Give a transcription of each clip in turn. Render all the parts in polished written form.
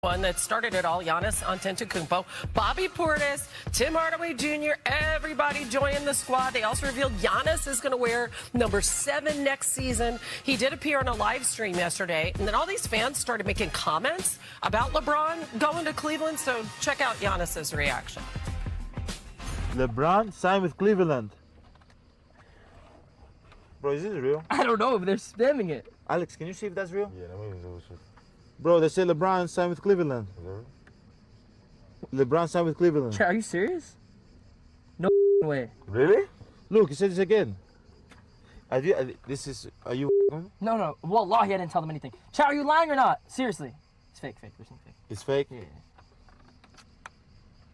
One that started it all, Giannis Antetokounmpo, Bobby Portis, Tim Hardaway Jr., everybody joining the squad. They also revealed Giannis is going to wear number 7 next season. He did appear on a live stream yesterday, and then all these fans started making comments about LeBron going to Cleveland, so check out Giannis's reaction. LeBron signed with Cleveland. Bro, is this real? I don't know, but they're spamming it. Alex, can you see if that's real? Yeah, that means it was shit. Bro, they say LeBron signed with Cleveland. LeBron signed with Cleveland. Are you serious? No way. Really? Look, he said this again. Are you? No. Wallah, I didn't tell them anything. Chat, are you lying or not? Seriously. It's fake. There's something fake. It's fake? Yeah.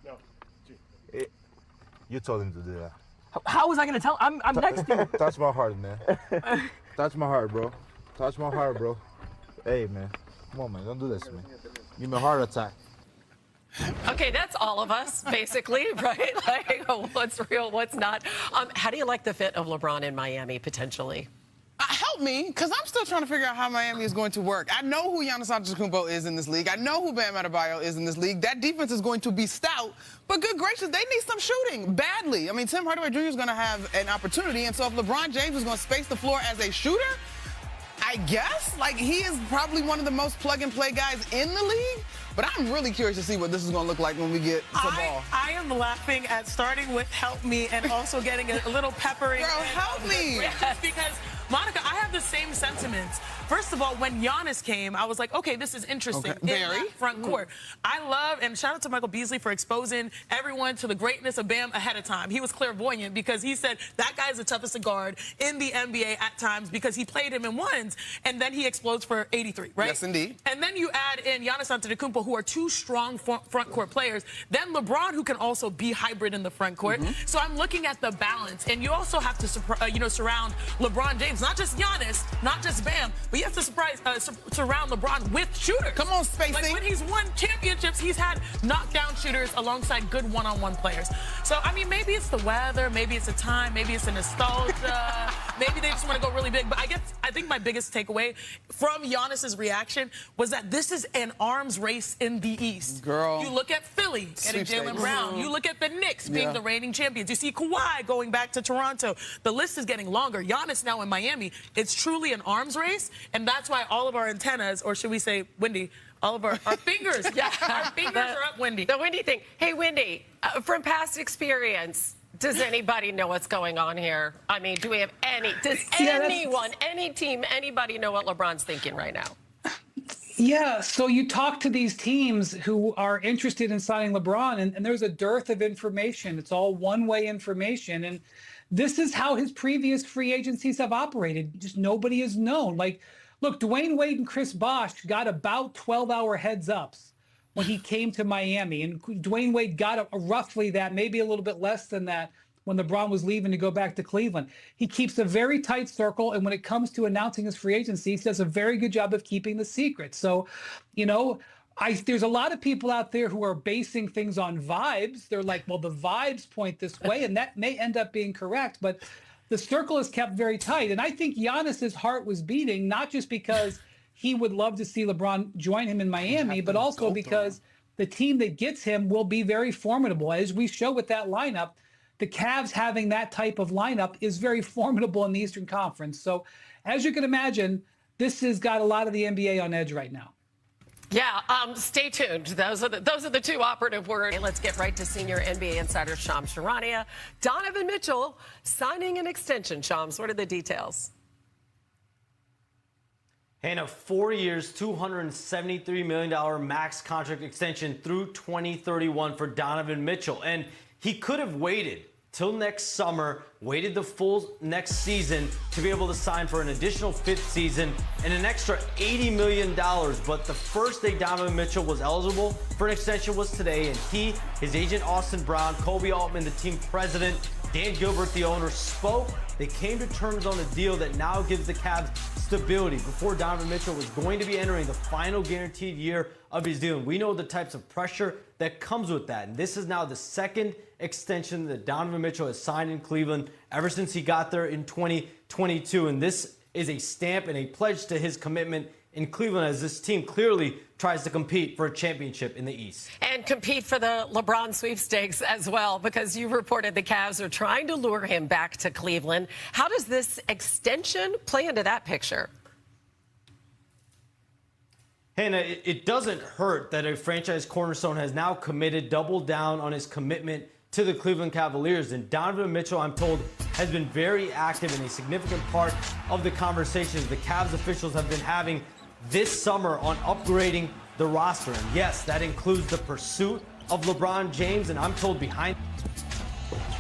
No. You told him to do that. How was I going to tell? I'm next to you. Touch my heart, man. Touch my heart, bro. Touch my heart, bro. Hey, man. Come on, man. Don't do this, man. Give me a heart attack. Okay, that's all of us, basically, right? Like, what's real, what's not. How do you like the fit of LeBron in Miami, potentially? Help me, because I'm still trying to figure out how Miami is going to work. I know who Giannis Antetokounmpo is in this league. I know who Bam Adebayo is in this league. That defense is going to be stout, but good gracious, they need some shooting badly. I mean, Tim Hardaway Jr. is going to have an opportunity, and so if LeBron James is going to space the floor as a shooter, I guess, like, he is probably one of the most plug-and-play guys in the league. But I'm really curious to see what this is going to look like when we get to ball. I am laughing at starting with help me and also getting a little peppering. Girl, help me. Yes, because, Monica, I have the same sentiments. First of all, when Giannis came, I was like, okay, this is interesting. Okay. In Very. that front court. I love, and shout out to Michael Beasley for exposing everyone to the greatness of Bam ahead of time. He was clairvoyant because he said that guy is the toughest to guard in the NBA at times because he played him in ones, and then he explodes for 83, right? Yes, indeed. And then you add in Giannis Antetokounmpo, who are two strong front court players. Then LeBron, who can also be hybrid in the front court. So I'm looking at the balance, and you also have to, surround LeBron James, not just Giannis, not just Bam, but you have to surround LeBron with shooters. Come on, spacing. Like when he's won championships, he's had knockdown shooters alongside good one-on-one players. So I mean, maybe it's the weather, maybe it's the time, maybe it's the nostalgia, maybe they just want to go really big. But I think my biggest takeaway from Giannis's reaction was that this is an arms race in the East. Girl. You look at Philly getting Jaylen Brown. You look at the Knicks being the reigning champions. You see Kawhi going back to Toronto. The list is getting longer. Giannis now in Miami. It's truly an arms race, and that's why all of our antennas, or should we say, Wendy, all of our fingers, our fingers are up, Wendy. The Wendy thing. Hey, Wendy, from past experience, does anybody know what's going on here? I mean, do we have does anyone, any team, anybody know what LeBron's thinking right now? Yeah, so you talk to these teams who are interested in signing LeBron, and there's a dearth of information. It's all one-way information, and this is how his previous free agencies have operated. Just nobody has known. Like, look, Dwayne Wade and Chris Bosh got about 12-hour heads-ups when he came to Miami, and Dwayne Wade got roughly that, maybe a little bit less than that, when LeBron was leaving to go back to Cleveland. He keeps a very tight circle, and when it comes to announcing his free agency, he does a very good job of keeping the secret. So, there's a lot of people out there who are basing things on vibes. They're like, well, the vibes point this way, and that may end up being correct, but the circle is kept very tight. And I think Giannis's heart was beating, not just because he would love to see LeBron join him in Miami, but also because the team that gets him will be very formidable. As we show with that lineup, the Cavs having that type of lineup is very formidable in the Eastern Conference. So as you can imagine, this has got a lot of the NBA on edge right now. Yeah, stay tuned. Those are the two operative words. Let's get right to senior NBA insider Shams Charania. Donovan Mitchell signing an extension. Shams, what are the details? And a 4 years, $273 million max contract extension through 2031 for Donovan Mitchell. And he could have waited till next summer, waited the full next season to be able to sign for an additional 5th season and an extra $80 million. But the first day Donovan Mitchell was eligible for an extension was today, and he, his agent Austin Brown, Kobe Altman, the team president, Dan Gilbert, the owner, spoke. They came to terms on a deal that now gives the Cavs stability before Donovan Mitchell was going to be entering the final guaranteed year of his deal. And we know the types of pressure that comes with that. And this is now the second extension that Donovan Mitchell has signed in Cleveland ever since he got there in 2022. And this is a stamp and a pledge to his commitment in Cleveland as this team clearly tries to compete for a championship in the East. And compete for the LeBron sweepstakes as well, because you reported the Cavs are trying to lure him back to Cleveland. How does this extension play into that picture? Hannah, it doesn't hurt that a franchise cornerstone has now doubled down on his commitment to the Cleveland Cavaliers. And Donovan Mitchell, I'm told, has been very active and a significant part of the conversations the Cavs officials have been having this summer on upgrading the roster. And yes, that includes the pursuit of LeBron James. And I'm told behind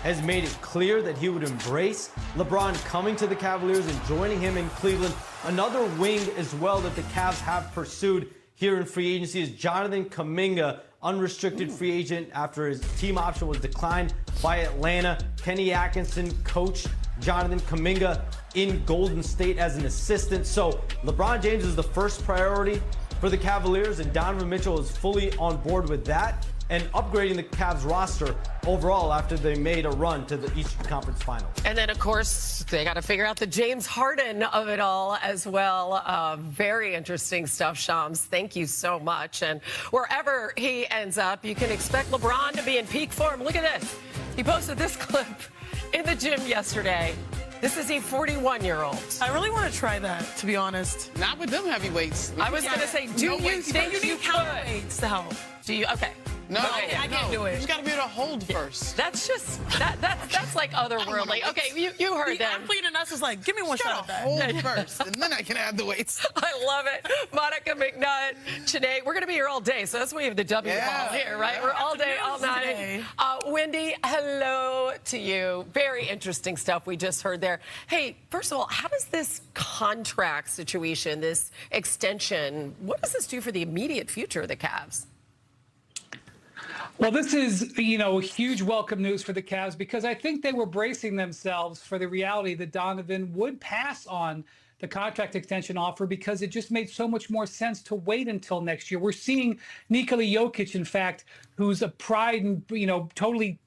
has made it clear that he would embrace LeBron coming to the Cavaliers and joining him in Cleveland. Another wing as well that the Cavs have pursued here in free agency is Jonathan Kuminga, unrestricted free agent after his team option was declined by Atlanta. Kenny Atkinson coached Jonathan Kuminga in Golden State as an assistant. So LeBron James is the first priority for the Cavaliers, and Donovan Mitchell is fully on board with that and upgrading the Cavs roster overall after they made a run to the Eastern Conference Finals. And then, of course, they got to figure out the James Harden of it all as well. Very interesting stuff, Shams. Thank you so much. And wherever he ends up, you can expect LeBron to be in peak form. Look at this. He posted this clip in the gym yesterday. This is a 41-year-old. I really want to try that, to be honest. Not with them heavyweights. I was going to say, do you think you could? Counterweights to help. Do you? Okay. No, I can't do it. You just got to be able to hold first. That's just that's like otherworldly. Okay, you heard The them. athlete in us is like, give me one You shot got at to that. hold first, and then I can add the weights. I love it. Monica McNutt, Sinead, we're going to be here all day, so that's why we have the W Yeah. ball here, right? We're all day, all night. Wendy, hello to you. Very interesting stuff we just heard there. Hey, first of all, how does this contract situation, this extension, what does this do for the immediate future of the Cavs? Well, this is, huge welcome news for the Cavs, because I think they were bracing themselves for the reality that Donovan would pass on the contract extension offer because it just made so much more sense to wait until next year. We're seeing Nikola Jokic, in fact, who's a pride and, totally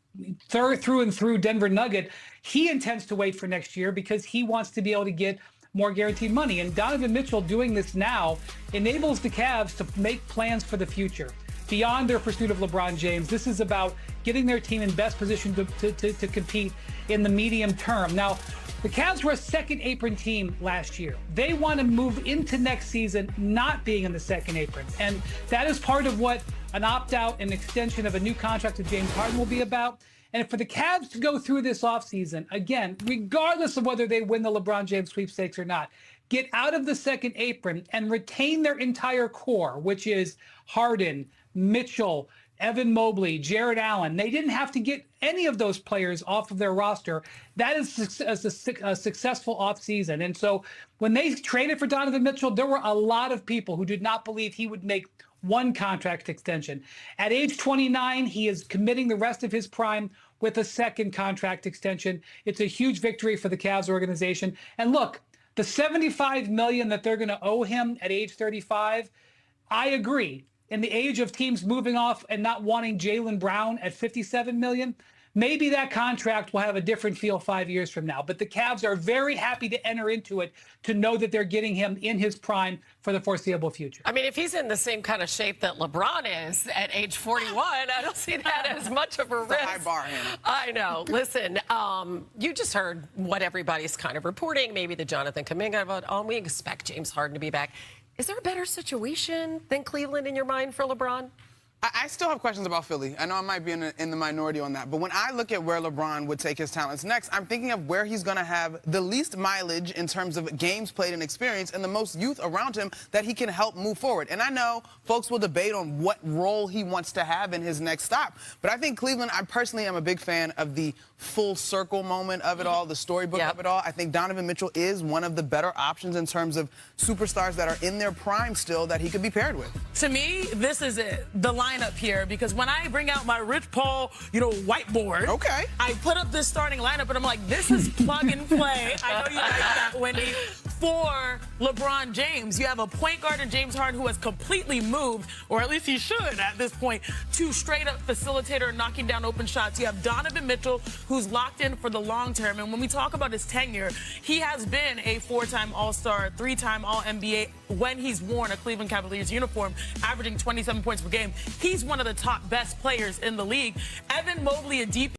through and through Denver Nugget. He intends to wait for next year because he wants to be able to get more guaranteed money. And Donovan Mitchell doing this now enables the Cavs to make plans for the future. Beyond their pursuit of LeBron James, this is about getting their team in best position to compete in the medium term. Now, the Cavs were a second apron team last year. They want to move into next season not being in the second apron. And that is part of what an opt-out and extension of a new contract with James Harden will be about. And for the Cavs to go through this offseason, again, regardless of whether they win the LeBron James sweepstakes or not, get out of the second apron and retain their entire core, which is Harden, Mitchell, Evan Mobley, Jared Allen. They didn't have to get any of those players off of their roster. That is a successful offseason. And so when they traded for Donovan Mitchell, there were a lot of people who did not believe he would make one contract extension. At age 29, he is committing the rest of his prime with a second contract extension. It's a huge victory for the Cavs organization. And look, the $75 million that they're going to owe him at age 35, I agree. In the age of teams moving off and not wanting Jaylen Brown at $57 million, maybe that contract will have a different feel 5 years from now. But the Cavs are very happy to enter into it to know that they're getting him in his prime for the foreseeable future. I mean, if he's in the same kind of shape that LeBron is at age 41, I don't see that as much of a risk. High bar, Hannah. I know. Listen, you just heard what everybody's kind of reporting. Maybe the Jonathan Kuminga about, we expect James Harden to be back. Is there a better situation than Cleveland in your mind for LeBron? I still have questions about Philly. I know I might be in the minority on that. But when I look at where LeBron would take his talents next, I'm thinking of where he's going to have the least mileage in terms of games played and experience and the most youth around him that he can help move forward. And I know folks will debate on what role he wants to have in his next stop. But I think Cleveland, I personally am a big fan of the full circle moment of it all, the storybook of it all. I think Donovan Mitchell is one of the better options in terms of superstars that are in their prime still that he could be paired with. To me, this is it, the lineup here, because when I bring out my Rich Paul, whiteboard, I put up this starting lineup, and I'm like, this is plug and play. I know you like that, Wendy. for LeBron James. You have a point guard in James Harden who has completely moved, or at least he should at this point, to straight up facilitator knocking down open shots. You have Donovan Mitchell, who's locked in for the long term. And when we talk about his tenure, he has been a 4-time All-Star, 3-time All-NBA when he's worn a Cleveland Cavaliers uniform, averaging 27 points per game. He's one of the top best players in the league. Evan Mobley, a deep